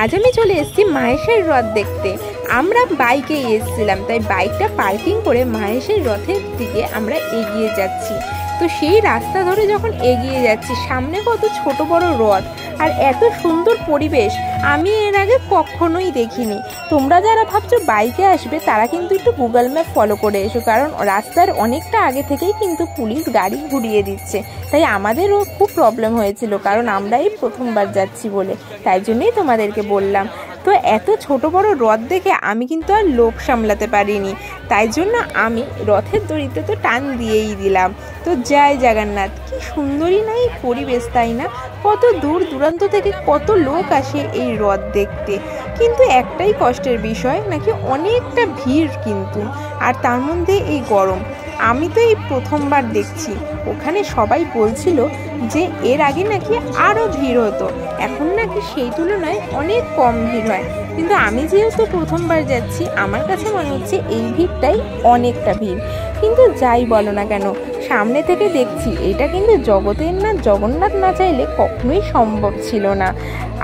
আজ আমি চলে এসেছি মাহেশের রথ দেখতে। আমরা বাইকে এসেছিলাম, তাই বাইকটা পার্কিং করে মাহেশের রথের দিকে আমরা এগিয়ে যাচ্ছি। তো সেই রাস্তা ধরে যখন এগিয়ে যাচ্ছি, সামনে কত ছোট বড় রথ আর এত সুন্দর পরিবেশ আমি এর আগে কখনোই দেখিনি। তোমরা যারা ভাবছো বাইকে আসবে তারা কিন্তু একটু গুগল ম্যাপ ফলো করে এসো, কারণ রাস্তার অনেকটা আগে থেকেই কিন্তু পুলিশ গাড়ি ঘুরিয়ে দিচ্ছে। তাই আমাদেরও খুব প্রবলেম হয়েছিল, কারণ আমরাই প্রথমবার যাচ্ছি বলে, তাই জন্যই তোমাদেরকে বললাম। তো এত ছোট বড় রথ দেখে আমি কিন্তু আর লোভ সামলাতে পারিনি, তাই জন্য আমি রথের দড়িতে তো টান দিয়েই দিলাম। তো জয় জগন্নাথ, কি সুন্দরই না এই পরিবেশ, তাই না? কত দূর দূরান্ত থেকে কত লোক আসে এই রথ দেখতে। কিন্তু একটাই কষ্টের বিষয়, নাকি অনেকটা ভিড় কিন্তু, আর তার মধ্যে এই গরম। আমি তো এই প্রথমবার দেখছি, ওখানে সবাই বলছিল যে এর আগে নাকি আরও ভিড় হতো, এখন নাকি সেই তুলনায় অনেক কম ভিড় হয়। কিন্তু আমি যেহেতু প্রথমবার যাচ্ছি, আমার কাছে মনে হচ্ছে এই ভিড়টাই অনেকটা ভিড়। কিন্তু যাই বলো না কেন, সামনে থেকে দেখছি এটা কিন্তু জগতের নাথ জগন্নাথ না চাইলে কখনোই সম্ভব ছিল না।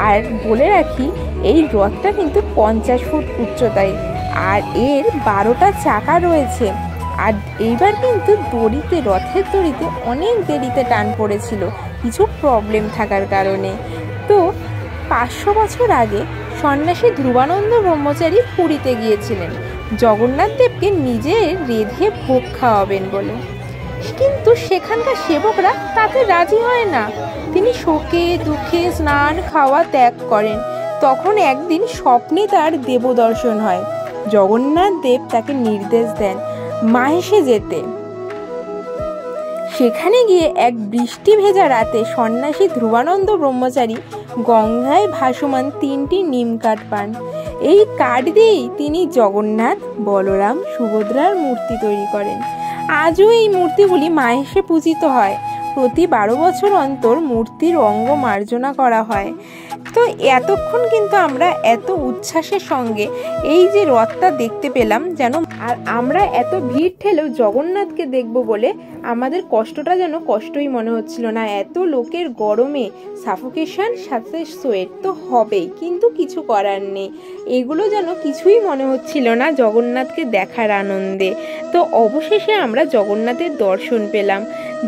আর বলে রাখি, এই রথটা কিন্তু 50 ফুট উচ্চতায়, আর এর 12টা চাকা রয়েছে। আর এইবার কিন্তু রথের দড়িতে অনেক দেরিতে টান পড়েছিল কিছু প্রবলেম থাকার কারণে। তো 500 বছর আগে সন্ন্যাসী ধ্রুবানন্দ ব্রহ্মচারী পুরীতে গিয়েছিলেন জগন্নাথ দেবকে নিজে রেঁধে ভোগ খাওয়াবেন বলে, কিন্তু সেখানকার সেবকরা তাতে রাজি হয় না। তিনি শোকে দুঃখে স্নান খাওয়া ত্যাগ করেন। তখন একদিন স্বপ্নে তার দেবদর্শন হয়। জগন্নাথ দেব তাকে নির্দেশ দেন মাহেশে যেতে। সেখানে গিয়ে এক বৃষ্টি ভেজা রাতে সন্ন্যাসী ধ্রুবানন্দ ব্রহ্মচারী গঙ্গায় ভাসমান 3টি নিম কাঠ পান। এই কাঠ দিয়েই তিনি জগন্নাথ, বলরাম, সুভদ্রার মূর্তি তৈরি করেন। আজও এই মূর্তিগুলি মাহেশে পূজিত হয়। প্রতি 12 বছর অন্তর মূর্তির অঙ্গ মার্জনা করা হয়। তো এতক্ষণ কিন্তু আমরা এত উচ্ছ্বাসের সঙ্গে এই যে রথটা দেখতে পেলাম, যেন আর আমরা এত ভিড় ঠেলেও জগন্নাথকে দেখব বলে আমাদের কষ্টটা যেন কষ্টই মনে হচ্ছিল না। এত লোকের গরমে সাফোকেশন, সাথে সোয়েট তো হবেই, কিন্তু কিছু করার নেই। এগুলো যেন কিছুই মনে হচ্ছিল না জগন্নাথকে দেখার আনন্দে। তো অবশেষে আমরা জগন্নাথের দর্শন পেলাম।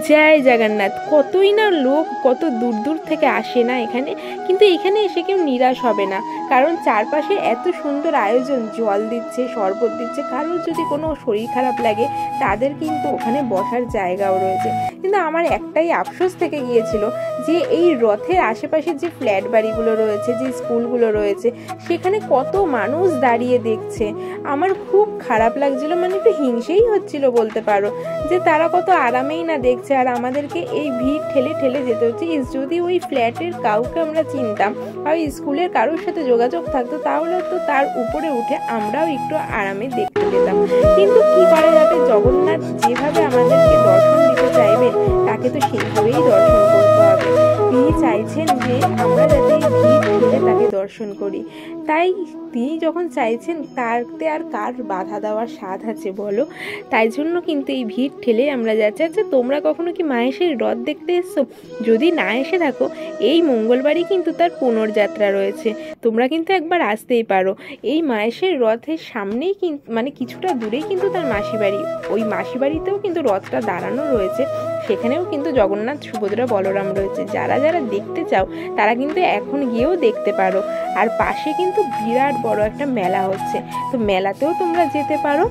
জয় জগন্নাথ। কতই না লোক কত দূর দূর থেকে আসে না এখানে, কিন্তু এখানে এসে কেউ নিরাশ হবে না, কারণ চারপাশে এত সুন্দর আয়োজন, জল দিচ্ছে, শরবত দিচ্ছে। কারোর যদি কোনো শরীর খারাপ লাগে তাদের কিন্তু ওখানে বসার জায়গাও রয়েছে। কিন্তু আমার একটাই আফসোস থেকে গিয়েছিল যে এই রথের আশেপাশে যে ফ্ল্যাট বাড়িগুলো রয়েছে, যে স্কুলগুলো রয়েছে, সেখানে কত মানুষ দাঁড়িয়ে দেখছে। আমার খুব খারাপ লাগছিল, মানে একটু হিংসেই হচ্ছিল বলতে পারো, যে তারা কত আরামেই না দেখছে, আর আমাদেরকে এই ভিড় ঠেলে ঠেলে যেতে হচ্ছে। যদি ওই ফ্ল্যাটের কাউকে আমরা চিনতাম বা ওই স্কুলের কারোর সাথে যোগাযোগ থাকতো, তাহলে তো তার উপরে উঠে আমরাও একটু আরামে দেখতে পেতাম। কিন্তু কি করা যাবে, জগন্নাথ যেভাবে আমাদেরকে দর্শন দিতে চাইবেন তাকে তো সেইভাবেই দর্শন করতে হবে। তিনি চাইছেন যে আমরা যাতে ভিড় ঠেলে তাকে দর্শন করি, তাই তিনি যখন চাইছেন তাতে আর কার বাধা দেওয়ার স্বাদ আছে বলো? তাই জন্য কিন্তু এই ভিড় ঠেলে আমরা যাচ্ছি। আচ্ছা, তোমরা কখনো কি মাহেশের রথ দেখতে এসছো? যদি না এসে থাকো, এই মঙ্গলবারই কিন্তু তার পুনর্যাত্রা রয়েছে, তোমরা কিন্তু একবার আসতেই পারো। এই মাহেশের রথের সামনেই মানে কিছুটা দূরেই কিন্তু তার মাসি বাড়ি। ওই মাসি বাড়িতেও কিন্তু রথটা দাঁড়ানো রয়েছে, সেখানেও কিন্তু জগন্নাথ, সুভদ্রা, বলরাম রয়েছে। যারা যারা দেখতে চাও তারা কিন্তু এখন গিয়েও দেখতে পারো। আর পাশে কিন্তু বিরাট বড় একটা মেলা হচ্ছে, তো মেলাতেও তোমরা যেতে পারো।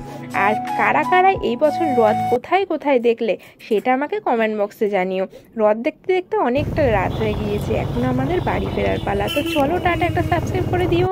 আর কারা কারা এই বছর রথ কোথায় কোথায় দেখলে সেটা আমাকে কমেন্ট বক্সে জানিও। রথ দেখতে দেখতে অনেকটা রাত হয়ে গিয়েছে, এখন আমাদের বাড়ি ফেরার পালা। তো চলো, টাটা, একটা সাবস্ক্রাইব করে দিও।